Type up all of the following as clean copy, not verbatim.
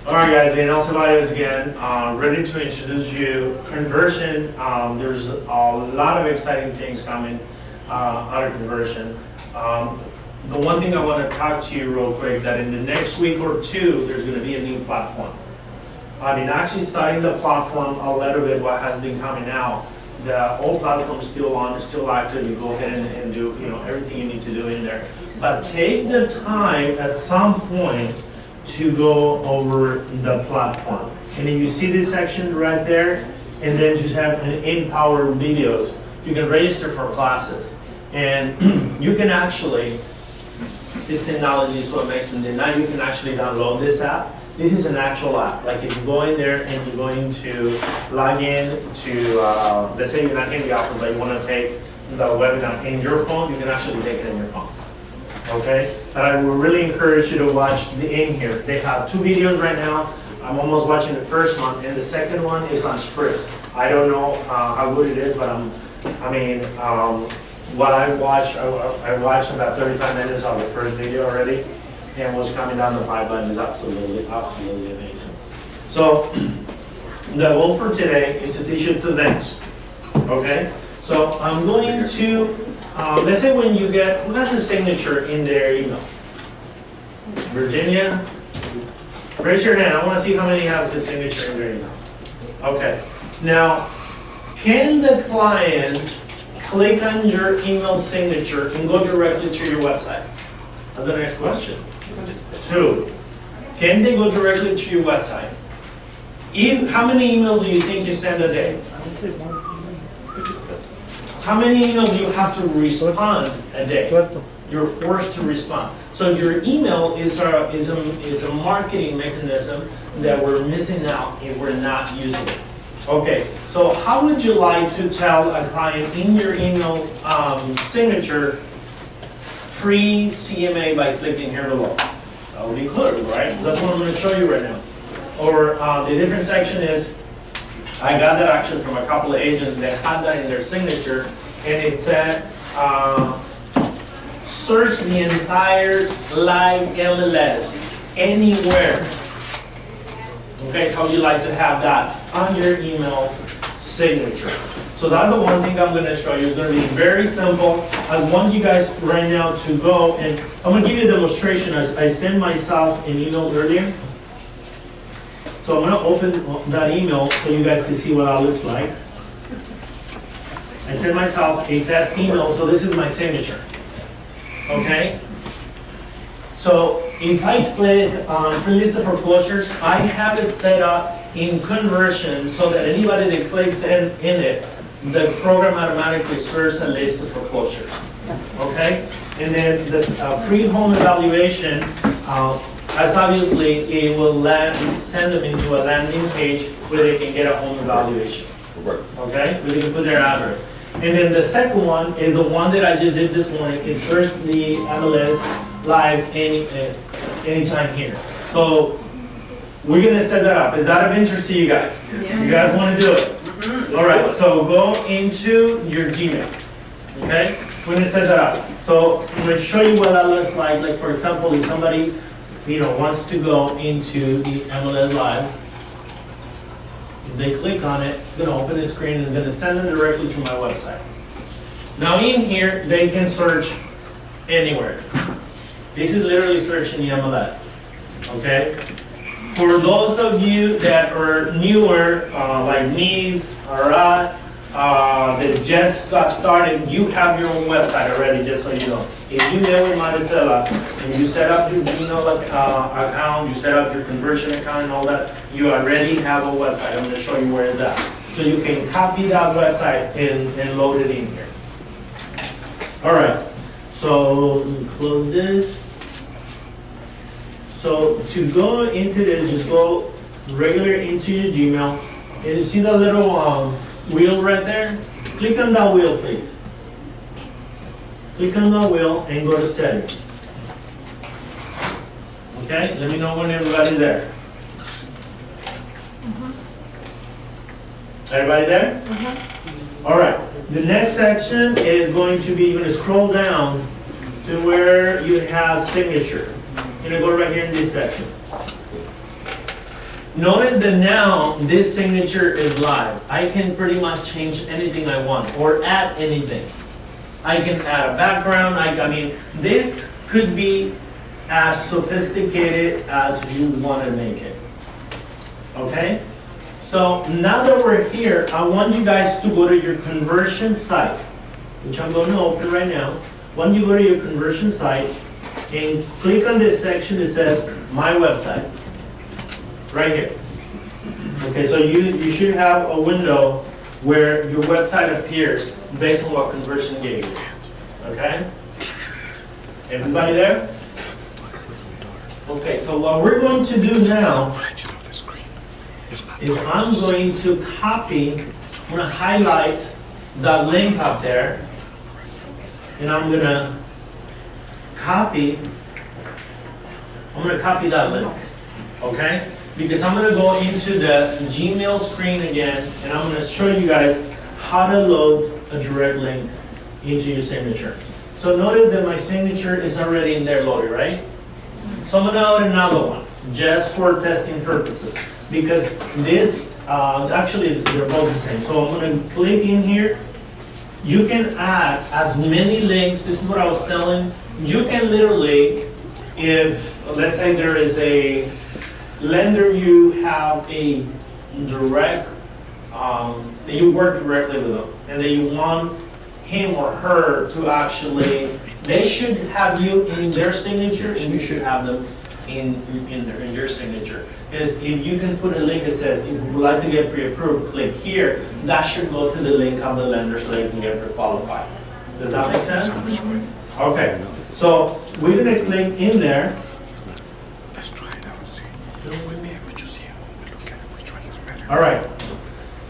All right, guys, Daniel Ceballos again, ready to introduce you conversion. There's a lot of exciting things coming out of conversion. The one thing I want to talk to you real quick, that in the next week or two, there's going to be a new platform. I've been actually studying the platform a little bit, what has been coming out. The old platform is still on, it's still active. You go ahead and do everything you need to do in there. But take the time at some point to go over the platform. And then you see this section right there, and then just have an Empower videos. You can register for classes. And you can actually, this technology is so amazing that now you can actually download this app. This is an actual app. Like if you go in there and you're going to log in to, let's say you're not in the office, but you want to take the webinar in your phone, you can actually take it in your phone. Okay, but I would really encourage you to watch the in here. They have 2 videos right now. I'm almost watching the first one, and the second one is on scripts. I don't know how good it is, but what I watched about 35 minutes of the first video already, and what's coming down the pipeline is absolutely amazing. So the goal for today is to teach you 2 things. Okay, so I'm going to. Let's say when you get, who has a signature in their email? Virginia? Raise your hand. I want to see how many have the signature in their email. Okay. Now, can the client click on your email signature and go directly to your website? That's the next question. 2, can they go directly to your website? How many emails do you think you send a day? How many emails do you have to respond a day? You're forced to respond. So your email is a marketing mechanism that we're missing out if we're not using it. Okay, so how would you like to tell a client in your email signature, free CMA by clicking here below? That would be good, right? That's what I'm going to show you right now. Or the different section is, I got that actually from a couple of agents that had that in their signature, and it said, search the entire live MLS anywhere. Okay, how would you like to have that on your email signature? So that's the one thing I'm going to show you. It's going to be very simple. I want you guys right now to go, and I'm going to give you a demonstration. I sent myself an email earlier. So I'm going to open that email so you guys can see what that looks like. I sent myself a test email, so this is my signature. Okay? So if I click on free list of foreclosures, I have it set up in conversion so that anybody that clicks in it, the program automatically serves a list of foreclosures. Okay? And then the free home evaluation, as obviously it will send them into a landing page where they can get a home evaluation. Okay? Where they can put their address. And then the second one is the one that I just did this morning, is search the MLS live anytime here. So we're going to set that up. Is that of interest to you guys? Yes. You guys want to do it? Mm-hmm. All right, so go into your Gmail. Okay? We're going to set that up. So I'm going to show you what that looks like. Like for example, if somebody wants to go into the MLS live, if they click on it, it's going to open the screen and it's going to send them directly to my website. Now in here, they can search anywhere. This is literally searching the MLS. Okay? For those of you that are newer, like me, that just got started, you have your own website already, just so you know. If you met with Maricela and you set up your email account, you set up your conversion account and all that, you already have a website. I'm going to show you where it's at. So you can copy that website and load it in here. All right. So let me close this. So to go into this, just go regular into your Gmail. And you see the little wheel right there? Click on that wheel, please. Click on that wheel and go to settings. Okay, let me know when everybody's there. Everybody there? All right, the next section is going to be, you're going to scroll down to where you have signature. You're going to go right here in this section. Notice that now this signature is live. I can pretty much change anything I want or add anything. I can add a background. I mean, this could be as sophisticated as you want to make it. Okay? So now that we're here, I want you guys to go to your conversion site, which I'm going to open right now. When you go to your conversion site and click on this section that says My Website, right here. Okay, so you should have a window where your website appears based on what conversion gave you. Okay? Everybody there? Okay, so what we're going to do now is I'm going to copy, I'm going to highlight that link up there, and I'm going to copy that link, okay? Because I'm going to go into the Gmail screen again, and I'm going to show you guys how to load a direct link into your signature. So notice that my signature is already in there loaded, right? So I'm going to load another one, just for testing purposes. Because this, actually, they're both the same. So I'm going to click in here. You can add as many links. This is what I was telling. You can literally, if, let's say there is a lender you have a direct, that you work directly with them, and that you want him or her to actually, they should have you in their signature, and you should have them in your signature. Because if you can put a link that says, if you would like to get pre-approved, click here, that should go to the link of the lender so they can get pre-qualified. Does that make sense? Okay, so we're going to click in there. All right,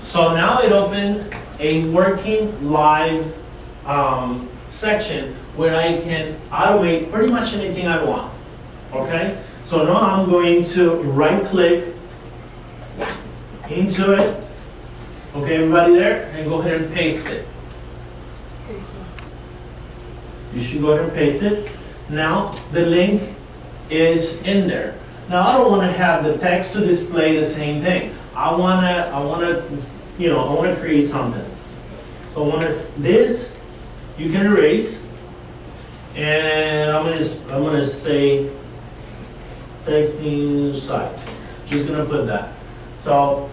so now it opened a working live section where I can automate pretty much anything I want. Okay, so now I'm going to right click into it. Okay, everybody there? And go ahead and paste it. You should go ahead and paste it. Now the link is in there. Now I don't want to have the text to display the same thing. I wanna create something. So I want this you can erase, and I'm gonna say texting site. Just gonna put that. So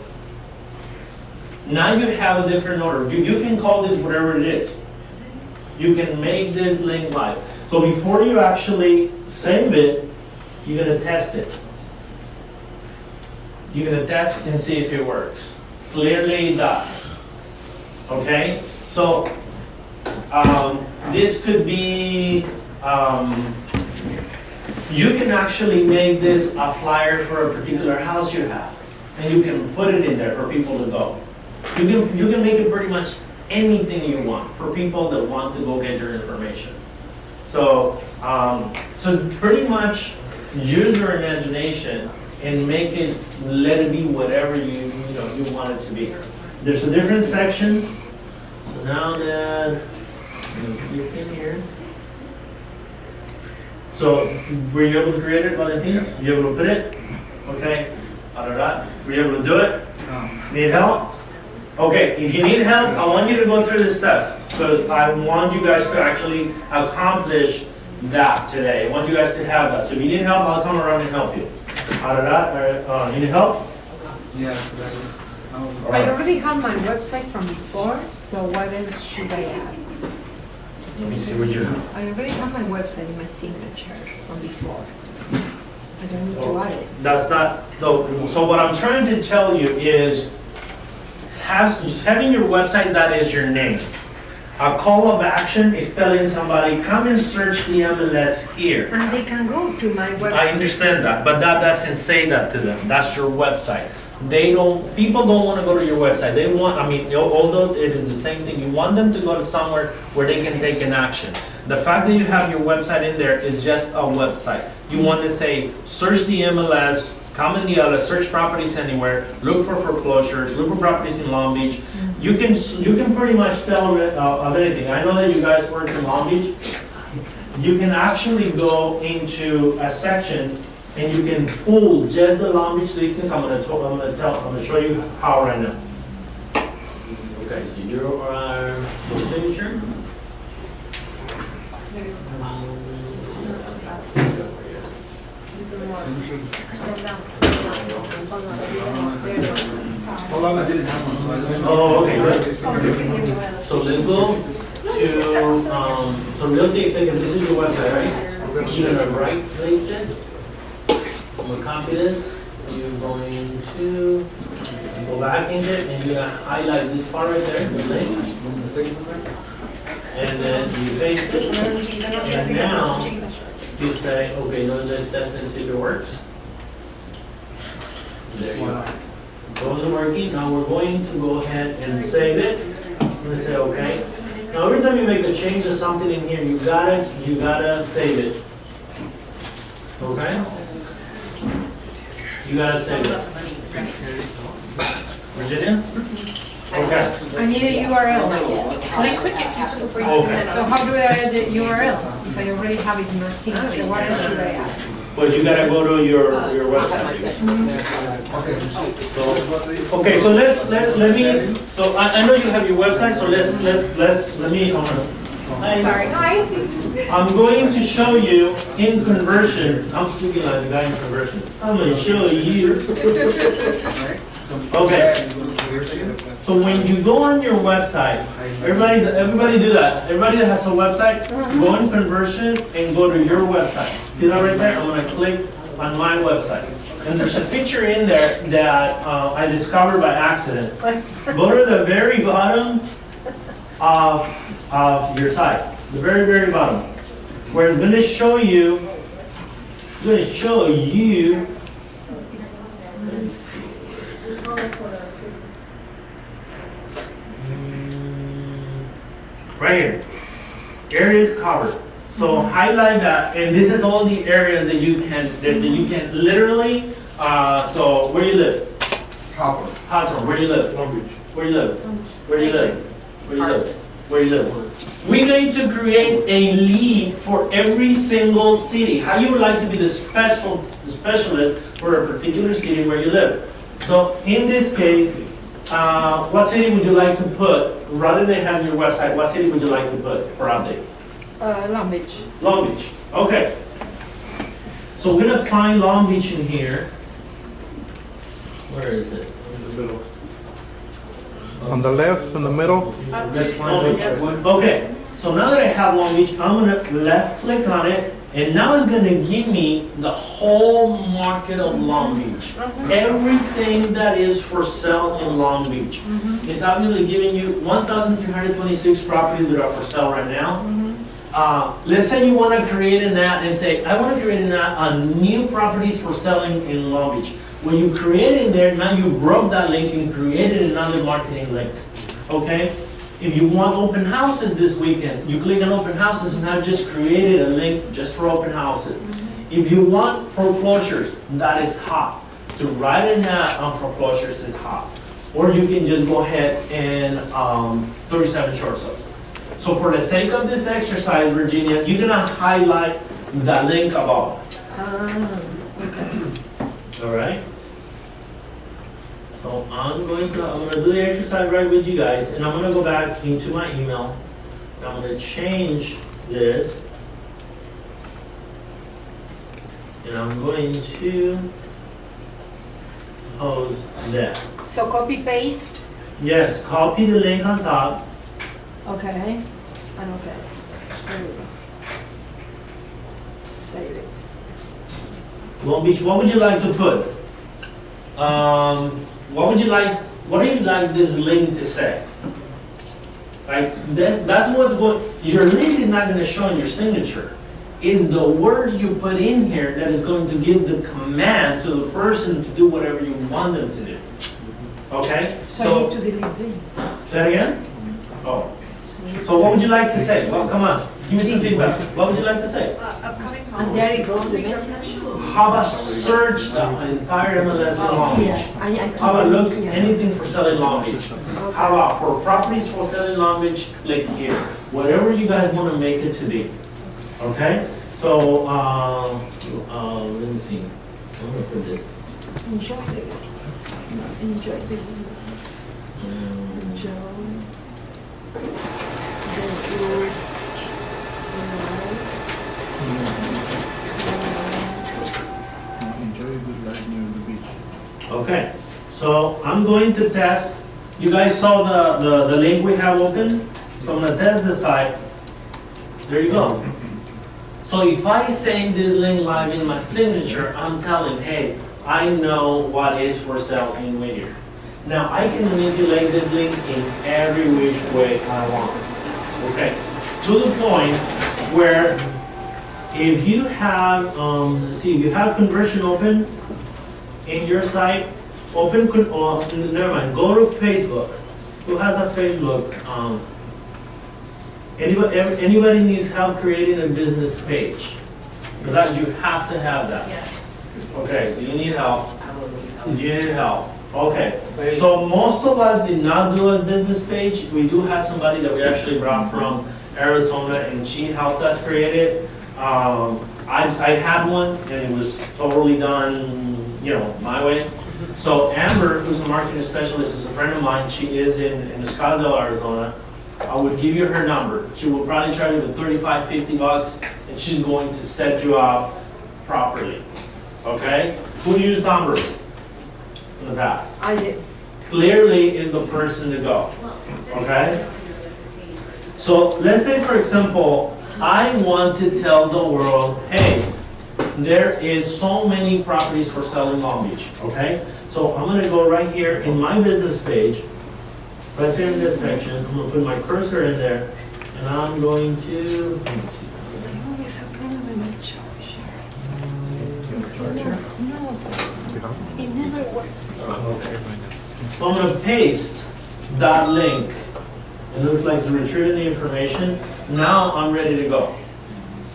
now you have a different order. You can call this whatever it is. You can make this link live. So before you actually save it, you're gonna test it. You're gonna test and see if it works. Clearly it does. Okay? So this could be, you can actually make this a flyer for a particular house you have. And you can put it in there for people to go. You can make it pretty much anything you want for people that want to go get your information. So, so pretty much use your imagination and make it, let it be whatever you want it to be. There's a different section. So now that you click in here. So were you able to create it, Valentina? Were you able to put it? Okay. Were you able to do it? Need help? Okay, if you need help, I want you to go through the steps because I want you guys to actually accomplish that today. I want you guys to have that. So if you need help, I'll come around and help you. Need help? Yeah. I already have my website from before, so what else should I add? Let me see what you have. I already have my website in my signature from before. I don't need to add it. That's not, no. So what I'm trying to tell you is having your website that is your name. A call of action is telling somebody, come and search the MLS here. And they can go to my website. I understand that, but that doesn't say that to them. That's your website. People don't want to go to your website. They want, although it is the same thing, you want them to go to somewhere where they can take an action. The fact that you have your website in there is just a website. You want to say, search the MLS, come in the MLS, search properties anywhere, look for foreclosures, look for properties in Long Beach. You can pretty much tell of anything. I know that you guys work in Long Beach. You can actually go into a section and you can pull just the Long Beach listings. I'm gonna show you how right now. Okay, so you are the signature. Hold on, I didn't have one, so I don't know. Oh, okay, good. So let's go to, so Realty Executive, this is your website, right? You're gonna right click this. I'm gonna copy this. You're going to go back in it and you're gonna highlight this part right there, the link. And then you paste it. And now you say, okay, no, let's test and see if it works. There you go. It wasn't working. Now we're going to go ahead and save it. I'm gonna say okay. Now every time you make a change to something in here, you gotta save it. Okay? You gotta save it. Virginia? Okay. I need a URL. When I click it, keeps looking for you to Okay. send So out. how do I add the URL? If I already have it in my signature, what else should I add? But you gotta go to your website. So, okay, so let me, so I know you have your website, so let me, Sorry. I'm going to show you in conversion. I'm speaking like the guy in conversion. I'm going to show you. Okay. So when you go on your website, everybody do that. Everybody that has a website, go in conversion and go to your website. See that right there? I'm going to click on my website. And there's a feature in there that I discovered by accident. Go to the very bottom of your site. The very, very bottom. Where it's going to show you, let me see. Right here, areas covered. So highlight that, and this is all the areas that you can literally. So where do you live? Hawthorne. Where do you live? Long Beach. Where do you live? Where do you live? Where do you live? Where do you live? We're going to create a lead for every single city. How you would like to be the specialist for a particular city where you live. So in this case, what city would you like to put, rather than have your website, what city would you like to put for updates? Long Beach. Long Beach, okay. So we're gonna find Long Beach in here. Where is it? In the middle. On the left, in the middle. Next line. Okay, so now that I have Long Beach, I'm gonna left click on it, and now it's gonna give me the whole market of Long Beach. Everything that is for sale in Long Beach. It's obviously giving you 1,326 properties that are for sale right now. Let's say you want to create an ad and say, I want to create an ad on new properties for selling in Long Beach. When you create it there, now you broke that link and created another marketing link. Okay? If you want open houses this weekend, you click on open houses and I've just created a link just for open houses. If you want foreclosures, that is hot. To write an ad on foreclosures is hot. Or you can just go ahead and 37 short sales. So for the sake of this exercise, Virginia, you're gonna highlight the link above. All right? So I'm gonna do the exercise right with you guys, and I'm gonna go back into my email. And I'm gonna change this. And I'm going to post that. So copy paste. Yes, copy the link on top. Okay. And okay. There we go. Save it. Long Beach, what would you like to put? What do you like this link to say? Like that's what's going, your link is not going to show in your signature. It's the words you put in here that is going to give the command to the person to do whatever you want them to do. Okay? So I need to delete this. Say that again? Oh. So what would you like to say? Well, come on. Give me some feedback. What would you like to say? And there it goes, the message. How about search the entire MLS in Long Beach? Yeah. How about look anything for selling Long Beach? How about for properties for selling Long Beach, click here. Whatever you guys want to make it to be. Okay? So, let me see. I'm gonna put this. Enjoy the enjoy the enjoy Enjoy a good life near the beach. Okay, so I'm going to test. You guys saw the link we have open? So I'm gonna test the site. There you go. So if I send this link live in my signature, I'm telling, hey, I know what is for sale in Whittier. Now I can manipulate this link in every which way I want. Okay, to the point where if you have, let's see, if you have conversion open in your site, never mind, go to Facebook. Who has a Facebook? Anybody needs help creating a business page? Because you have to have that. Yes. Okay, so you need help. I will need help. You need help. Okay, so most of us did not do a business page. We do have somebody that we actually brought from Arizona, and she helped us create it. I had one, and it was totally done, my way. So Amber, who's a marketing specialist, is a friend of mine. She is in Scottsdale, Arizona. I would give you her number. She will probably charge you $35, $50, and she's going to set you up properly. Okay? Who used Amber in the past? I did. Clearly is the person to go. Okay? So let's say, for example, I want to tell the world, hey, there is so many properties for sale in Long Beach. Okay? So I'm going to go right here in my business page, right there in this section. I'm going to put my cursor in there, and I'm going to, let me see. I always have problem with my charger. No, it never works. So I'm going to paste that link. It looks like it's retrieving the information. Now I'm ready to go.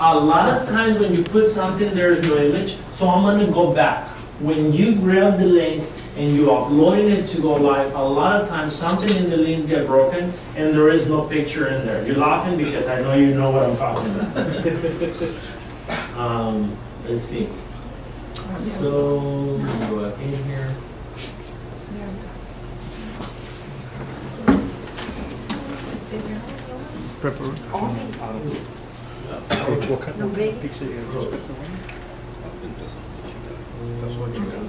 A lot of times when you put something, there's no image, so I'm going to go back. When you grab the link and you're uploading it to go live, a lot of times something in the links get broken and there is no picture in there. You're laughing because I know you know what I'm talking about. Let's see. So, go back in here. What kind No big. of picture you have? That's what you got.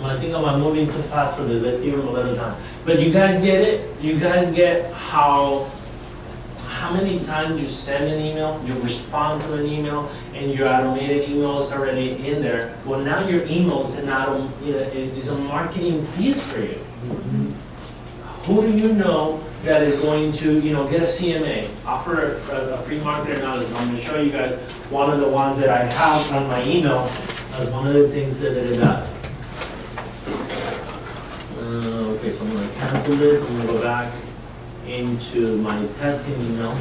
I think I'm moving too fast for this. Let's give him a little time. But you guys get it? You guys get how many times you send an email, you respond to an email, and your automated email is already in there. Well, now your email is is a marketing piece for you. Who do you know that is going to, get a CMA, offer a free marketer knowledge? I'm going to show you guys one of the ones that I have on my email as one of the things that it does. Okay, so I'm going to cancel this. I'm going to go back into my testing email.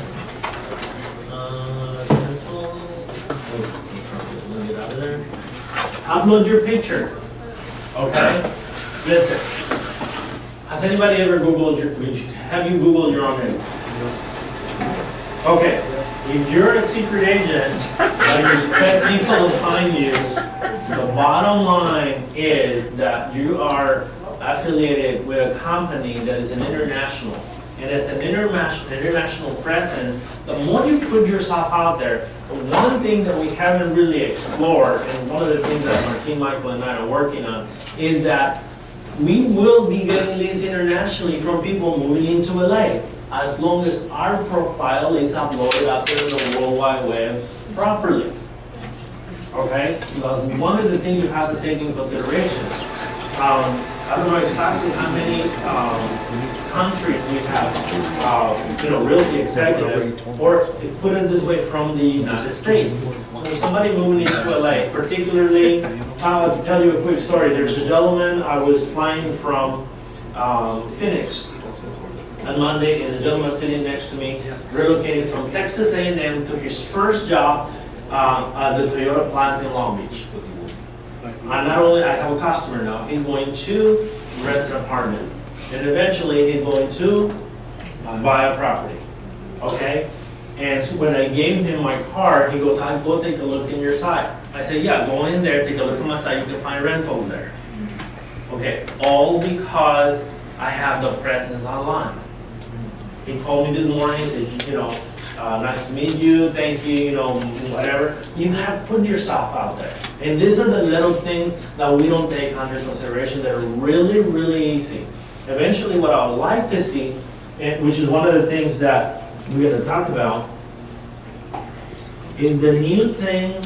Cancel. Oh, let me get out of there. Upload your picture. Okay? Listen. Has anybody ever Googled have you Googled your own name? Okay. If you're a secret agent and you expect people to find you, the bottom line is that you are affiliated with a company that is an international. And as an international presence, the more you put yourself out there, the one thing that we haven't really explored, and one of the things that Martin, Michael, and I are working on, is that we will be getting leads internationally from people moving into LA, as long as our profile is uploaded up there in the World Wide Web properly. Okay? Because one of the things you have to take into consideration, I don't know exactly how many countries we have, realty executives, or put it this way, from the United States. So somebody moving into LA, particularly, I'll tell you a quick story. There's a gentleman, I was flying from Phoenix on Monday, and the gentleman sitting next to me relocated from Texas A&M to his first job at the Toyota plant in Long Beach. Not only I have a customer now, he's going to rent an apartment, and eventually he's going to buy a property. Okay? And so when I gave him my card, he goes, "I'll go take a look in your site." I say, yeah, go in there, take a look at my site, you can find rentals there. Okay, all because I have the presence online. He called me this morning, said, nice to meet you, thank you, whatever. You have to put yourself out there. And these are the little things that we don't take under consideration that are really, really easy. Eventually, what I would like to see, and which is one of the things that we're going to talk about, is the new thing.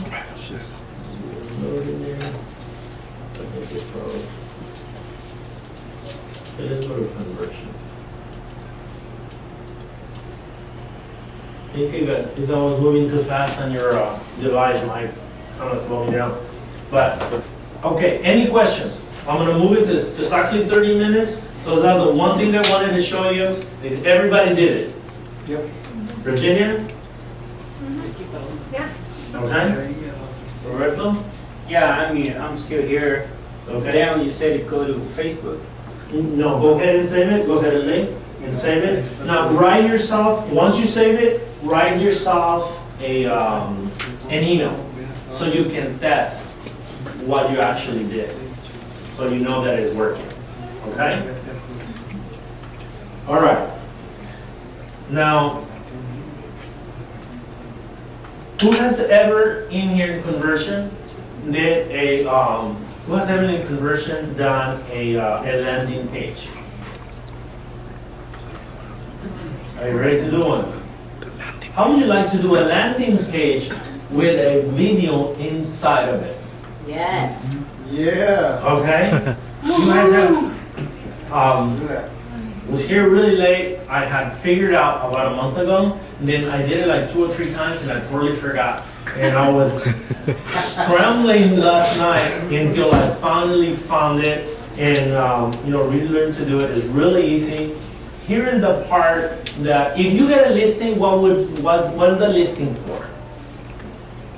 It is a conversion. I think if I was moving too fast on your device, it might kind of slow me down. But, okay, any questions? I'm going to move it to exactly 30 minutes. So that's the one thing I wanted to show you. If everybody did it. Yep. Virginia? Yeah. Okay. Roberto? Yeah, I mean, I'm still here. Okay. Then you said to go to Facebook. No, go ahead and save it. Go ahead and link and save it. Now, write yourself, once you save it, write yourself an email so you can test what you actually did. So you know that it's working. Okay? All right. Now, who has ever in here in conversion did who has ever in conversion done a landing page? Are you ready to do one? How would you like to do a landing page with a video inside of it? Yes. Yeah. Okay? You guys have, was here really late. I had figured out about a month ago, and then I did it like 2 or 3 times and I totally forgot. And I was scrambling last night until I finally found it and really learned to do it. It's really easy. Here is the part that if you get a listing, what is the listing for?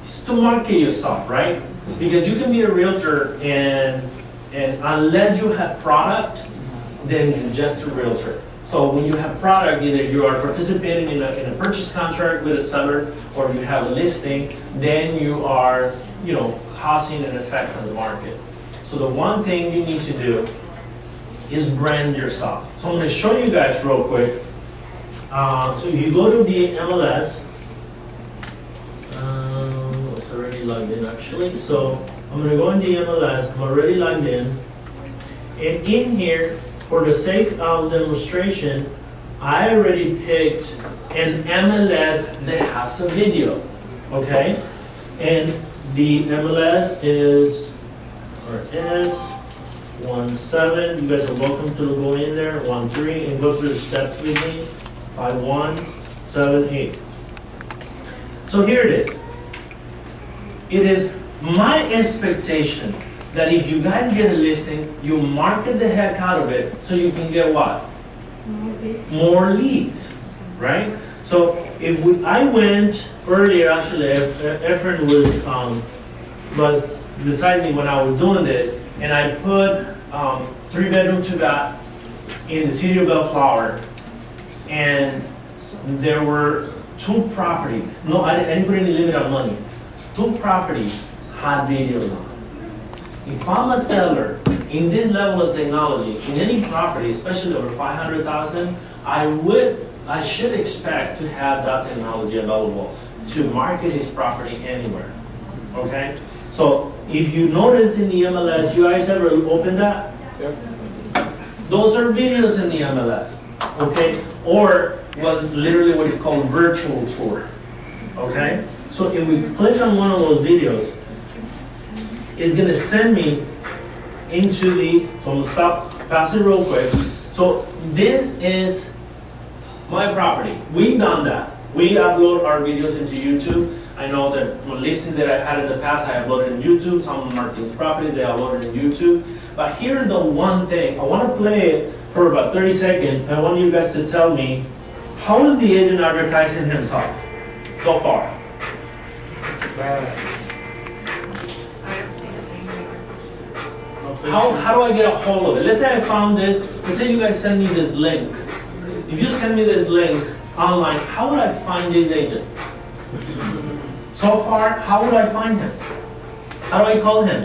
It's to market yourself, right? Because you can be a realtor and unless you have product, then you're just a realtor. So when you have product, either you are participating in a purchase contract with a seller or you have a listing, then you are, causing an effect on the market. So the one thing you need to do is brand yourself. So I'm going to show you guys real quick. So if you go to the MLS, it's already logged in actually. So I'm going to go in the MLS, I'm already logged in. And in here, for the sake of demonstration, I already picked an MLS that has a video, okay? And the MLS is, or S17, you guys are welcome to go in there, 13, and go through the steps with me, 5178. So here it is. It is my expectation that if you guys get a listing, you market the heck out of it so you can get what? More leads, right? So if I went earlier, actually, Efren was beside me when I was doing this, and I put 3-bedroom, 2-bath in the city of Bellflower, and there were 2 properties. No, I didn't put any limit on money. 2 properties had videos on. If I'm a seller in this level of technology, in any property, especially over 500,000, I should expect to have that technology available to market this property anywhere. Okay? So if you notice in the MLS, you guys ever open that? Yep. Those are videos in the MLS. Okay? Or literally what is called virtual tour. Okay? So if we click on one of those videos, it's going to send me into so I'm going to pass it real quick. So this is my property. We've done that. We upload our videos into YouTube. I know that listings that I had in the past, I uploaded in YouTube. Some of Martin's properties, they uploaded in YouTube. But here's the one thing. I want to play it for about 30 seconds. I want you guys to tell me, how is the agent advertising himself so far? How do I get a hold of it? Let's say I found this. Let's say you guys send me this link. If you send me this link online, how would I find this agent? So far, how would I find him? How do I call him?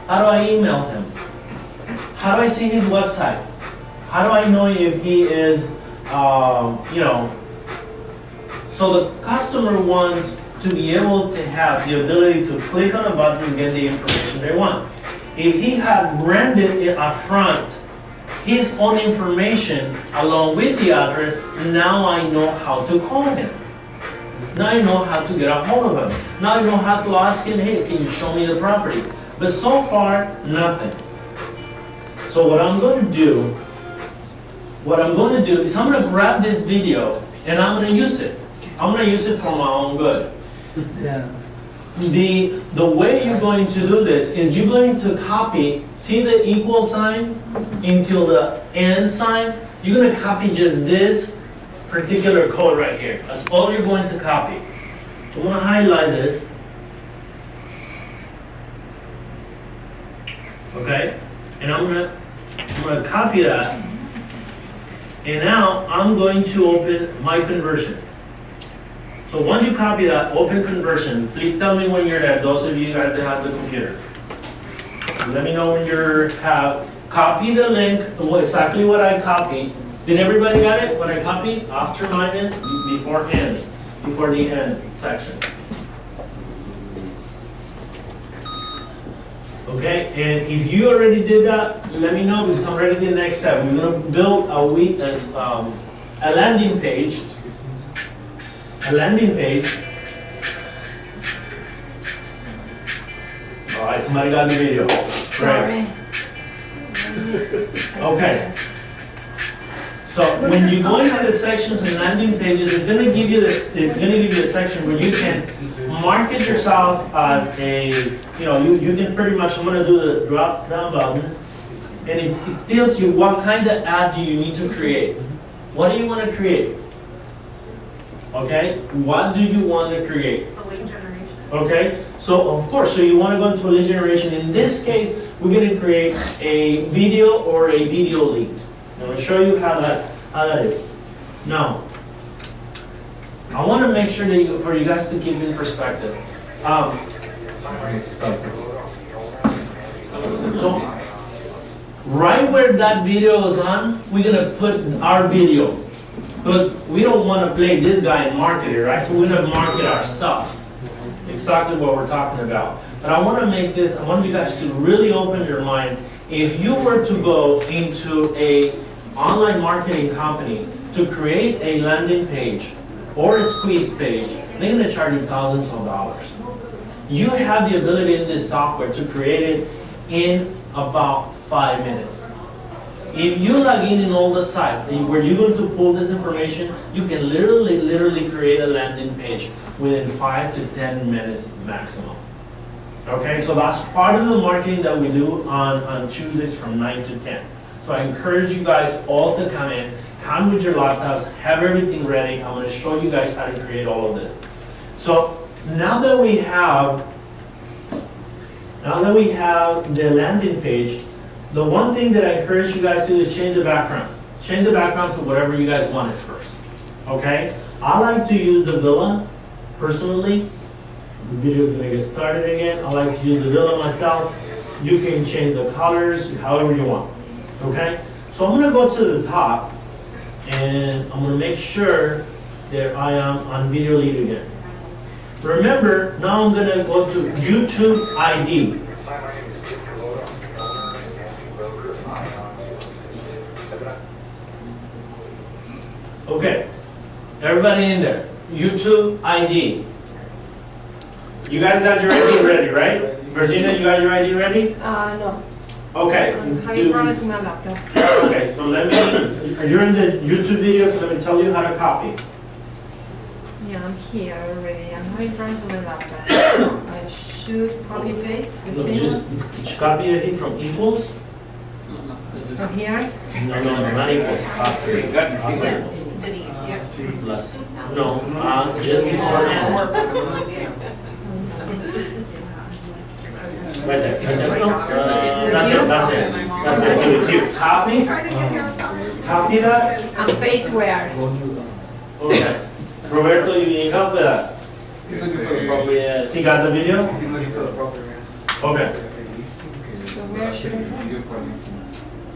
How do I email him? How do I see his website? How do I know if he is, you know, so the customer wants to be able to have the ability to click on a button and get the information they want. If he had branded it up front, his own information along with the address, now I know how to call him. Now I know how to get a hold of him. Now I know how to ask him, hey, can you show me the property? But so far, nothing. So what I'm going to do is I'm going to grab this video and I'm going to use it. I'm going to use it for my own good. Yeah. The way you're going to do this is you're going to copy, see the equal sign into the and sign? You're going to copy just this particular code right here. That's all you're going to copy. I'm going to highlight this. Okay? And I'm going to copy that. And now I'm going to open my conversion. So once you copy that, open conversion. Please tell me when you're there, those of you guys that have the computer. Let me know when you're copy the link, exactly what I copied. Did everybody got it? What I copied? After minus, before end, before the end section. Okay, and if you already did that, let me know because I'm ready to the next step. We're going to build a landing page. A landing page. All right, somebody got the video. Sorry. Okay. So when you go into the sections and landing pages, it's going to give you this. It's going to give you a section where you can market yourself as a. You can pretty much. I'm going to do the drop down button, and it tells you what kind of ad do you need to create. What do you want to create? Okay, what do you want to create? A lead generation. Okay, so of course, so you want to go into a lead generation. In this case, we're going to create a video or a video lead. I'm going to show you how that is. Now, I want to make sure that for you guys to keep in perspective. So, right where that video is on, we're going to put our video. But we don't want to play this guy and market it, right? So we're going to market ourselves. Exactly what we're talking about. But I want to make this, I want you guys to really open your mind. If you were to go into a online marketing company to create a landing page or a squeeze page, they're going to charge you thousands of dollars. You have the ability in this software to create it in about 5 minutes. If you log in all the sites where you're going to pull this information, you can literally create a landing page within 5 to 10 minutes maximum. Okay, so that's part of the marketing that we do on Tuesdays from 9 to 10. So I encourage you guys all to come in, come with your laptops, have everything ready. I'm going to show you guys how to create all of this. So now that we have the landing page, the one thing that I encourage you guys to do is change the background. Change the background to whatever you guys want it first. Okay? I like to use the villa, personally. The video is going to get started again. I like to use the villa myself. You can change the colors however you want. Okay? So I'm going to go to the top, and I'm going to make sure that I am on video lead again. Remember, now I'm going to go to YouTube ID. Okay, everybody in there, YouTube ID. You guys got your ID ready, right? Virginia, you got your ID ready? No. Okay. I'm having problems with my laptop. Okay, so you're in the YouTube video, so let me tell you how to copy. Yeah, I'm here already. I'm having problems with my laptop. I should copy paste the No, same just copy it from equals. one from here. No, not equals. Yes, Denise, yes. Plus. No, just before and. Right there. That's it. You copy. Copy that. And paste where? Okay. Roberto, you need help with that? He's looking for the proper. He got the video? He's looking for the proper. Okay. So where should I go?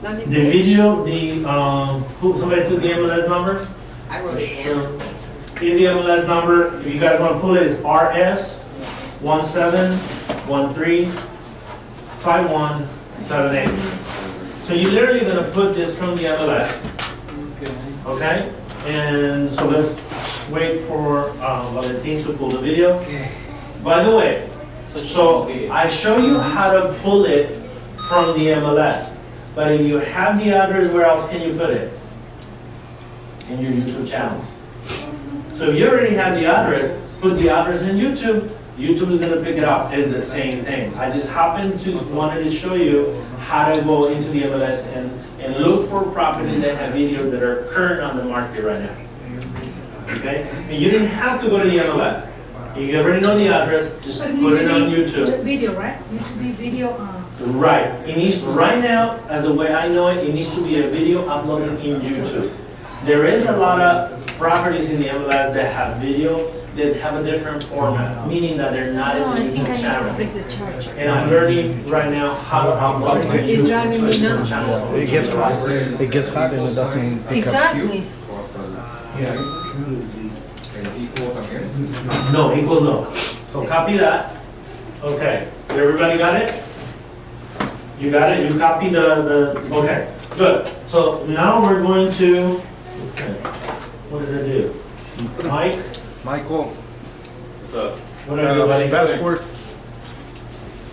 Landing The page? video, somebody took the MLS number? I wrote it down. Here's the MLS number. If you guys want to pull it, it's RS17135178. So you're literally going to put this from the MLS, okay? And so let's wait for Valentin to pull the video. By the way, so I show you how to pull it from the MLS. But if you have the address, where else can you put it? In your YouTube channels. So if you already have the address, put the address in YouTube. YouTube is going to pick it up. It's the same thing. I just happened to wanted to show you how to go into the MLS and look for properties that have videos that are current on the market right now. Okay? And you didn't have to go to the MLS. If you already know the address, just But put it on needs to be YouTube. Video, right? Needs to be video. Right. It needs, right now, as the way I know it, it needs to be a video uploaded in YouTube. There is a lot of properties in the MLS that have video that have a different format, meaning that they're not No, I in the think I YouTube need to channel. press the charger. And I'm learning right now how to upload It's- my it's YouTube driving me channel. nuts. It gets hot. It gets hot and it doesn't pick up. Exactly. No, equals no. So copy that. Okay, everybody got it? You got it? You copied okay, good. So now we're going to, okay, what did I do? Mike, Michael, what did I do, buddy? password.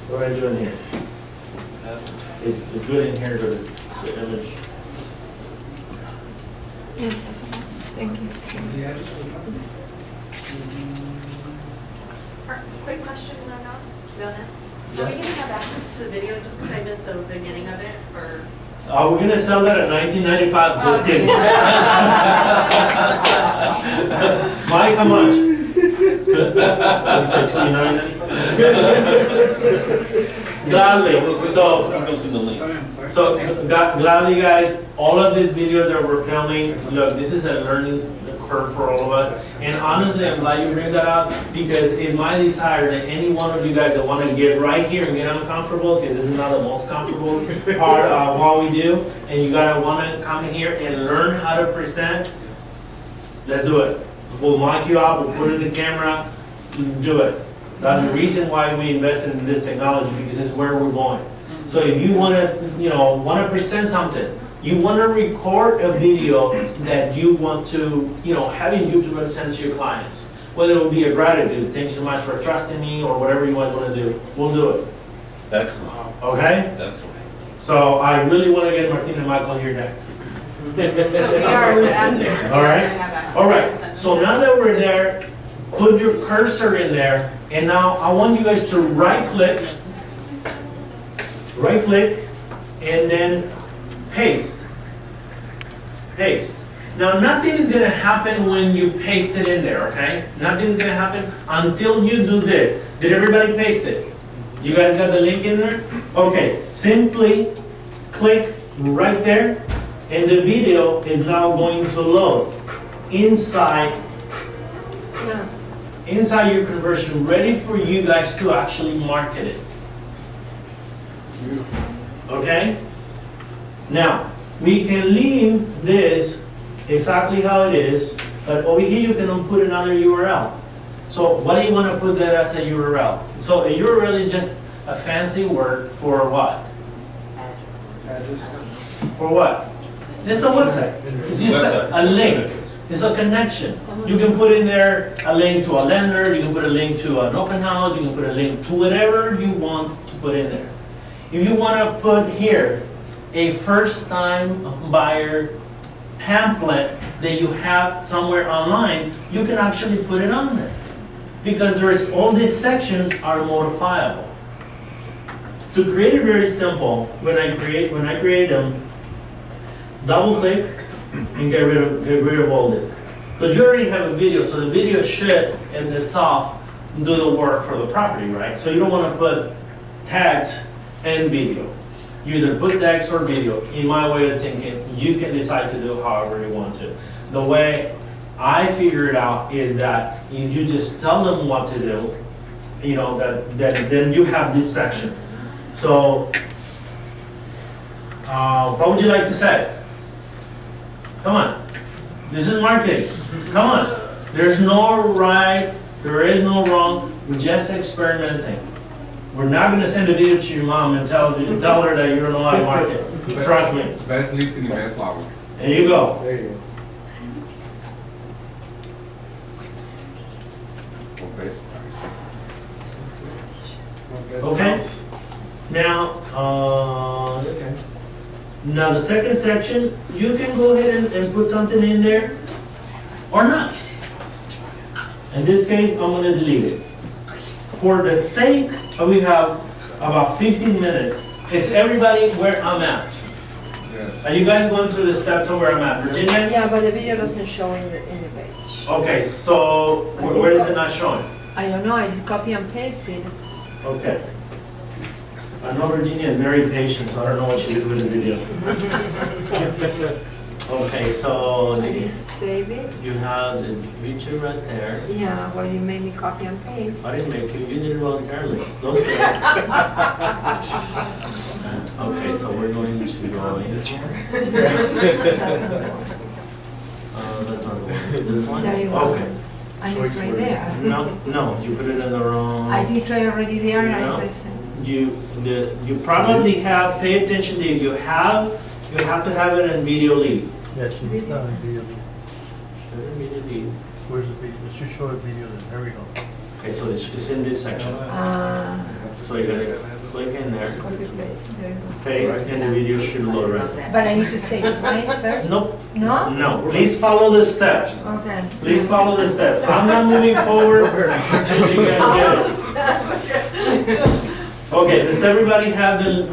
What did I do in here? It's good in here, but the image. Yeah, that's all. Thank you. Quick question, Lana. Are we gonna have access to the video just because I missed the beginning of it, or? We're gonna sell that at $19.95, just kidding. Mike, how much? You said $29.95? Gladly, gladly guys, all of these videos that we're filming, look, this is a learning curve for all of us. And honestly, I'm glad you bring that up because it's my desire that any one of you guys that want to get right here and get uncomfortable, because this is not the most comfortable part of what we do, and you gotta want to come in here and learn how to present, let's do it. We'll mic you up, we'll put in the camera, do it. That's the reason why we invested in this technology, because it's where we're going. So if you want to, want to present something, you want to record a video that you want to, have in YouTube and send to your clients. Whether it will be a gratitude, thanks so much for trusting me, or whatever you guys want to do, we'll do it. Excellent. Okay? Excellent. So I really want to get Martina and Michael here next. So we are the answers. All right? All right. So now that we're there, put your cursor in there, and now I want you guys to right click, and then paste. Paste. Now nothing is going to happen when you paste it in there, okay? Nothing is going to happen until you do this. Did everybody paste it? You guys got the link in there? Okay, simply click right there, and the video is now going to load inside your conversion, ready for you guys to actually market it. Okay? Now, we can leave this exactly how it is, but over here you can put another URL. So what do you want to put that as a URL? So a URL is just a fancy word for what? For what? It's a website. It's just a link. It's a connection. You can put in there a link to a lender, you can put a link to an open house, you can put a link to whatever you want to put in there. If you want to put here a first-time buyer pamphlet that you have somewhere online, you can actually put it on there. Because there's all these sections are modifiable. To create it very simple, when I create them, double click and get rid of all this. Because you already have a video, so the video should in itself do the work for the property, right? So you don't want to put tags and video. You either put text or video. In my way of thinking, you can decide to do however you want to. The way I figure it out is that if you just tell them what to do, you know, then you have this section. So, what would you like to say? Come on. This is marketing. Come on. There's no right, there is no wrong. We're just experimenting. We're not going to send a video to your mom and tell her that you don't know how to market. Trust me. Best listing, best flower. There you go. There you Or best go. Okay. Now, okay. Now the second section, you can go ahead and put something in there or not. In this case, I'm going to delete it. For the sake of, we have about 15 minutes. Is everybody where I'm at? Yes. Are you guys going through the steps of where I'm at? Virginia? Yeah, but the video doesn't show in the page. Okay, so where is it not showing? I don't know, I copy and paste it. Okay. I know Virginia is very patient, so I don't know what she did with the video. Okay, so I just save it. you have the feature right there. Yeah, well, you made me copy and paste. I didn't make you, you did it voluntarily. Those things. Okay, so we're going to go in here. That's not the one. This one? There you go. Okay. And it's right there. No, you put it in the wrong. I did try already there, No. as I said. You probably have, pay attention to it. You have to have it in video lead. Yeah, she needs not a video. Video lead. Where's the video? It should show a video then. There we go. Okay, so it's in this section. So you're gonna click in there, Copy paste, there you go. paste, and the video should load right. But I need to save it, right, first? Nope. No? No, please follow the steps. Okay. Please follow the steps. I'm not moving forward until you guys get it. Okay, does everybody have the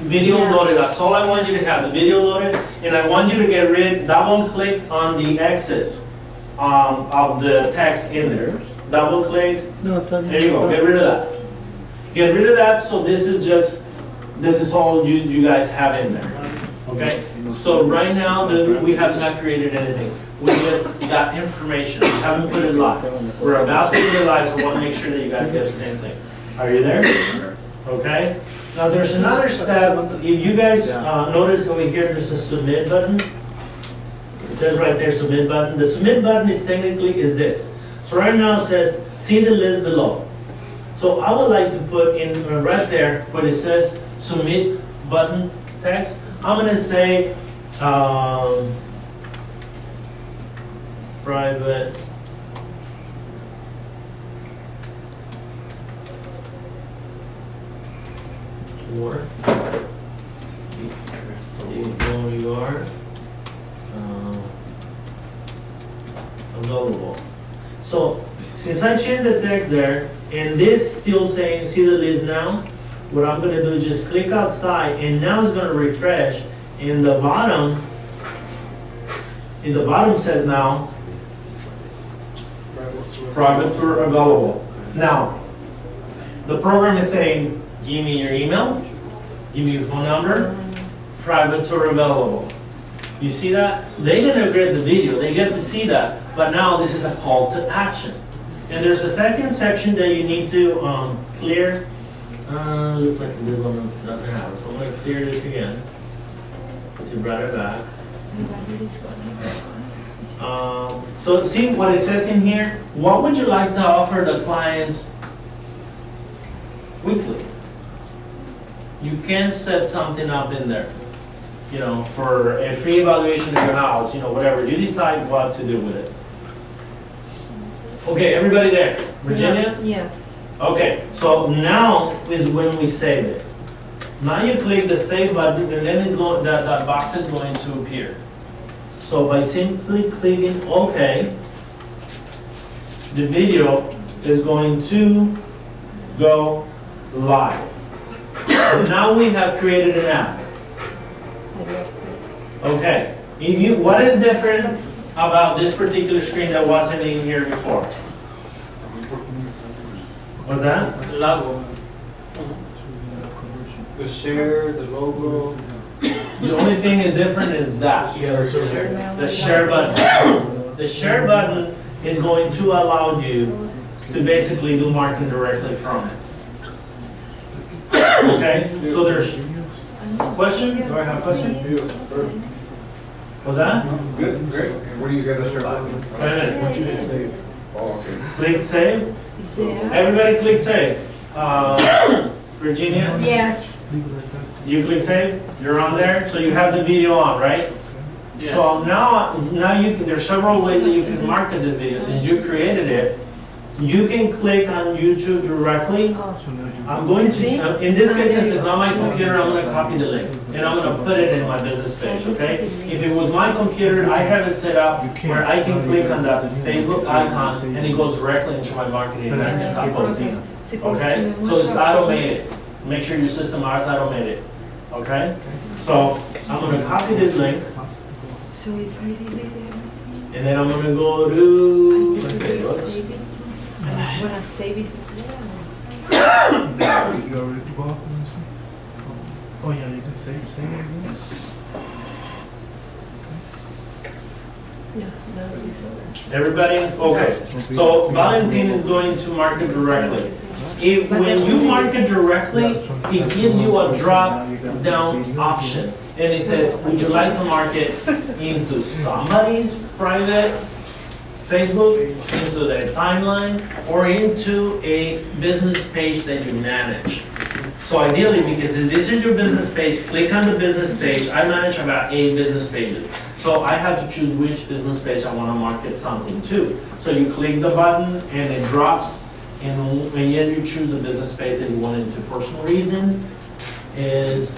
video Yeah. loaded? That's all I want you to have, the video loaded. And I want you to get double click on the X's of the text in there. Double click. There you go, get rid of that. Get rid of that, so this is all you guys have in there. Okay? So right now, we have not created anything. We just got information. We haven't put it live. We're about to put it live, so I want to make sure that you guys get the same thing. Are you there? Okay? Now there's another step. If you guys notice over here, there's a submit button. It says right there, submit button. The submit button is technically this. So right now it says, see the list below. So I would like to put in right there where it says submit button text. I'm going to say private tour. You are available. So since I changed the text there, and this still saying see the list now, what I'm going to do is just click outside, and now it's going to refresh. In the bottom says now private tour available. Now the program is saying give me your email, give me your phone number, private tour available. You see that? They're going to get the video, they get to see that, but now this is a call to action. And there's a second section that you need to clear. Looks like the one doesn't have it, so I'm going to clear this again. So you brought it back. So see what it says in here? What would you like to offer the clients weekly? You can set something up in there, you know, for a free evaluation of your house, you know, whatever. You decide what to do with it. Okay, everybody there? Virginia? Yes. Okay, so now is when we save it. Now you click the save button, and then it's going, that box is going to appear. So by simply clicking OK, the video is going to go live. So now we have created an app. I lost it. Okay, what is different about this particular screen that wasn't in here before? What's that? Logo. The share, the logo. The only thing is different is that. The share button. The share button is going to allow you to basically do marketing directly from it. Okay, so there's a question? Do I have a question? What's that? Good, great. What do you guys start working? Wait a minute. What you can save. Oh, okay. Click save. Is there? Everybody click save. Virginia, Yes. Leave it like that. you click save. You're on there, so you have the video on, right? Yeah. So now you can, there's several ways that you can market this video. Since you created it, you can click on YouTube directly. Oh. So now you. I'm going to, in this case, since it's on my computer, I'm going to copy the link and I'm going to put it in my business page, okay? If it was my computer, I have it set up where I can click on that Facebook icon and it goes directly into my marketing and I can start posting. Okay? So it's automated. Make sure your system is automated. Okay? So I'm going to copy this link So if I delete everything, and then I'm going to go to I okay, can go. save it, and it's gonna save it as well. You already bought them, so. Oh, yeah, you can save it again. No, no, it's over. Everybody? Okay. So Valentin is going to market directly. If, when you market directly, it gives you a drop down option. And it says, would you like to market into somebody's private Facebook, into their timeline, or into a business page that you manage? So ideally, because if this is your business page, click on the business page. I manage about 8 business pages. So I have to choose which business page I want to market something to. So you click the button and it drops, and then you choose the business page that you want it to. For some reason, is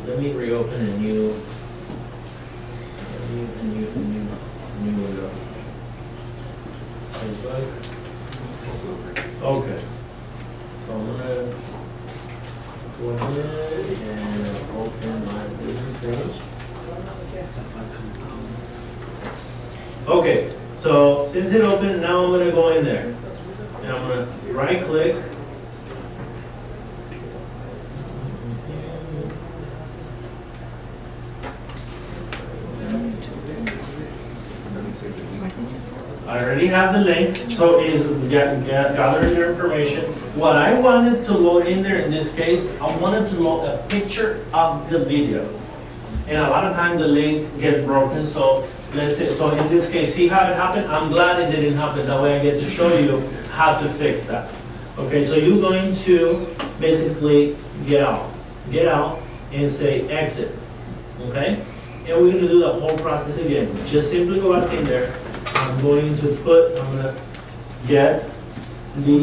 let me reopen a new okay. So I'm gonna go ahead and open my business page. Okay, so since it opened, now I'm gonna go in there. And I'm gonna right click. I already have the link, so is gathering your information. What I wanted to load in there in this case, I wanted to load a picture of the video. And a lot of times the link gets broken, so let's say, so in this case, see how it happened? I'm glad it didn't happen, that way I get to show you how to fix that. Okay, so you're going to basically get out and say exit, okay? And we're gonna do the whole process again. Just simply go back in there. I'm going to get the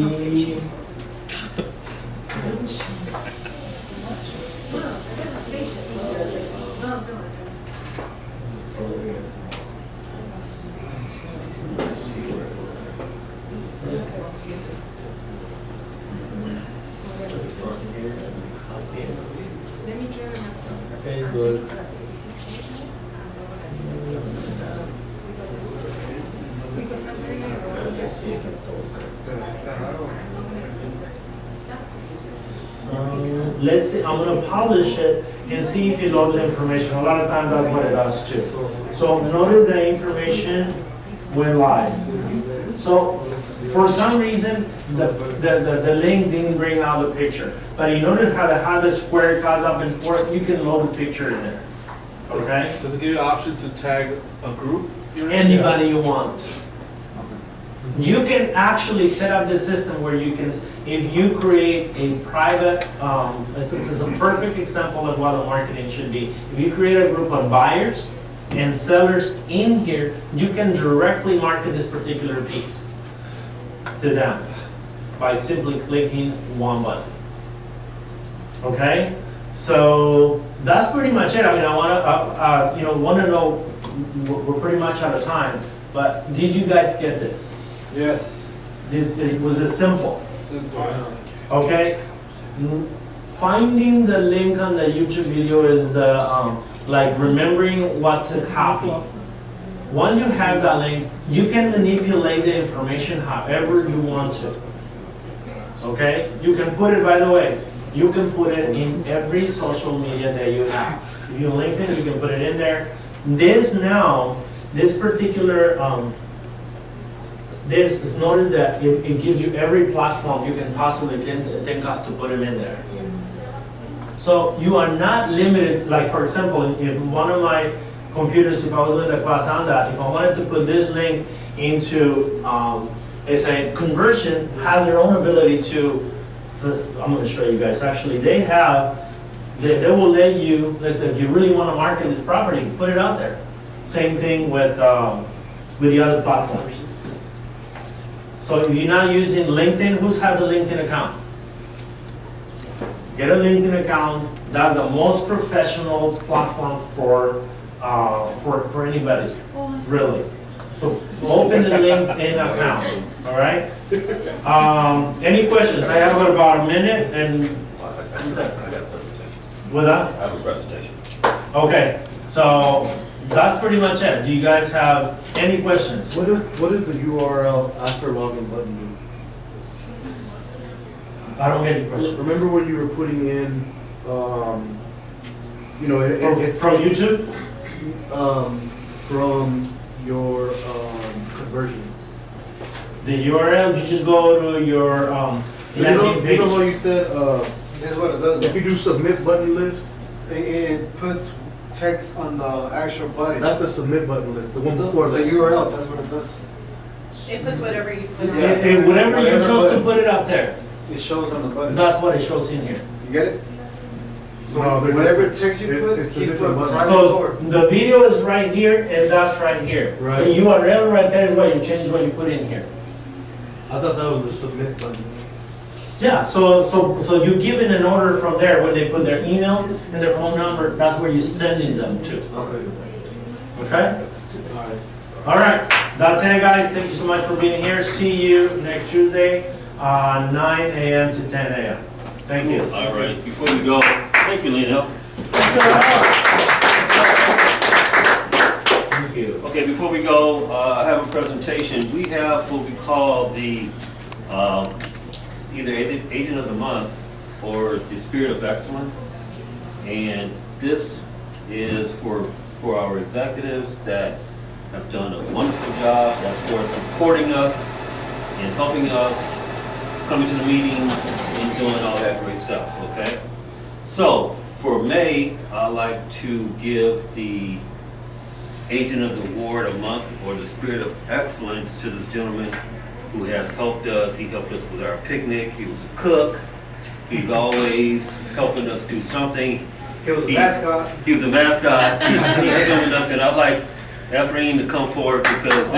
Let me try myself. Facebook. Because I'm very Let's see, I'm gonna publish it and see if it loads the information. A lot of times that's what it does too. So notice the information went live. So for some reason, the link didn't bring out the picture. But you notice how the square goes up and forth, you can load the picture in there. Okay? Does it give you an option to tag a group? Anybody you want. You can actually set up the system where you can, if you create a private, this is a perfect example of what a marketing should be. If you create a group of buyers and sellers in here, you can directly market this particular piece to them by simply clicking one button. Okay? So that's pretty much it. I mean, I want to know, we're pretty much out of time, but did you guys get this? Yes. Was it simple? Simple. Okay? Finding the link on the YouTube video is the, like remembering what to copy. Once you have that link, you can manipulate the information however you want to. Okay? You can put it, by the way, you can put it in every social media that you have. If you LinkedIn, you can put it in there. This particular this is, notice that it gives you every platform you can possibly think of to put it in there. So you are not limited, like for example, if one of my computers, if I was doing the class on that, if I wanted to put this link into, it's a conversion, has their own ability to, so I'm going to show you guys, actually they will let you, let's say if you really want to market this property, put it out there. Same thing with the other platforms. So if you're not using LinkedIn, who has a LinkedIn account? Get a LinkedIn account. That's the most professional platform for anybody, really. So open the LinkedIn account, all right? Any questions? I have about a minute and, what's that? I have a presentation. Okay, so that's pretty much it. Do you guys have any questions? What is the URL after login button do? I don't get your question. Remember when you were putting in, you know, From YouTube? from your conversion. The URL, you just go to your So landing you know how page. you said, This is what it does. if you do submit button list, It puts text on the actual button. that's the submit button list, the one before The that. URL, that's what it does. It puts whatever you put on. Yeah. Whatever you Whatever chose to button. put it up there, It shows on the button. that's what it shows in here. You get it? So No, they're whatever different. text you put, It's the keep different put button. private So or. the video is right here and that's right here. Right. The URL right there is what you change what you put in here. I thought that was the submit button. Yeah, so you give it an order from there when they put their email and their phone number, that's where you're sending them to. Okay. Okay? Alright. All right, that's it, guys. Thank you so much for being here. See you next Tuesday, 9 a.m. to 10 a.m. Thank you. All right, before we go, thank you, Lena. Thank you. Okay, before we go, I have a presentation. We have what we call the either Agent of the Month or the Spirit of Excellence. And this is for our executives that have done a wonderful job. That's for supporting us and helping us, coming to the meetings and doing all that great stuff, okay? So, for May, I'd like to give the Agent of the Award a month, or the Spirit of Excellence, to this gentleman who has helped us. He helped us with our picnic. He was a cook. He's always helping us do something. He was a mascot. He was a mascot. He's helping us, and I'd like Ephraim to come forward because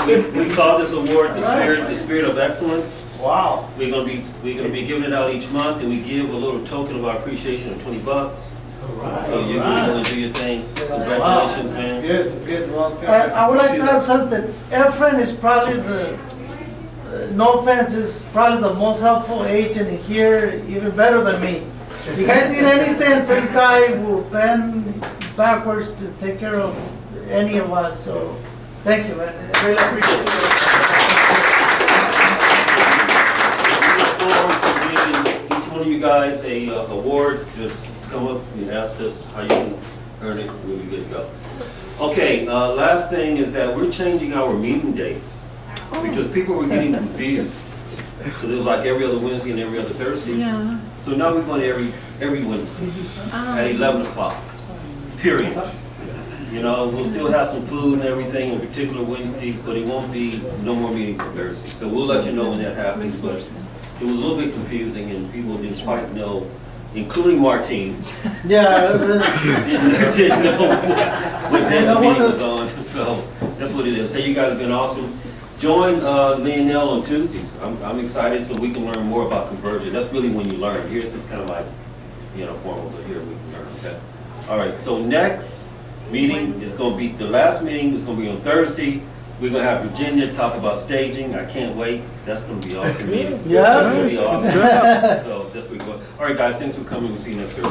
we call this award the Spirit of Excellence. Wow. We're gonna be giving it out each month, and we give a little token of our appreciation of $20. So you go and do your thing. Congratulations, man. It's good, well, I would like to add something. Efren is probably no offense, is probably the most helpful agent in here, even better than me. If you guys need anything, this guy will bend backwards to take care of any of us, so thank you, man. I really appreciate it. We look forward to giving each one of you guys a award. Just come up and ask us how you can earn it. We'll be good to go. Okay, last thing is that we're changing our meeting dates because people were getting confused because it was like every other Wednesday and every other Thursday. Yeah. So now we're going every Wednesday at 11 o'clock, period. You know, we'll still have some food and everything on particular Wednesdays, but it won't be no more meetings on Thursdays. So we'll let you know when that happens, but it was a little bit confusing and people didn't quite know, including Martine, Yeah. didn't know what day the meeting was on. So that's what it is. Hey, you guys have been awesome. Join Lionel on Tuesdays. I'm excited so we can learn more about conversion. That's really when you learn. Here's just kind of like, you know, formal, but here we can learn, okay? All right, so next meeting is going to be, the last meeting is going to be on Thursday. We're going to have Virginia talk about staging. I can't wait. That's going to be awesome meeting. Yeah. That's going to be awesome. So that's where we're going. All right, guys, thanks for coming. We'll see you next Thursday.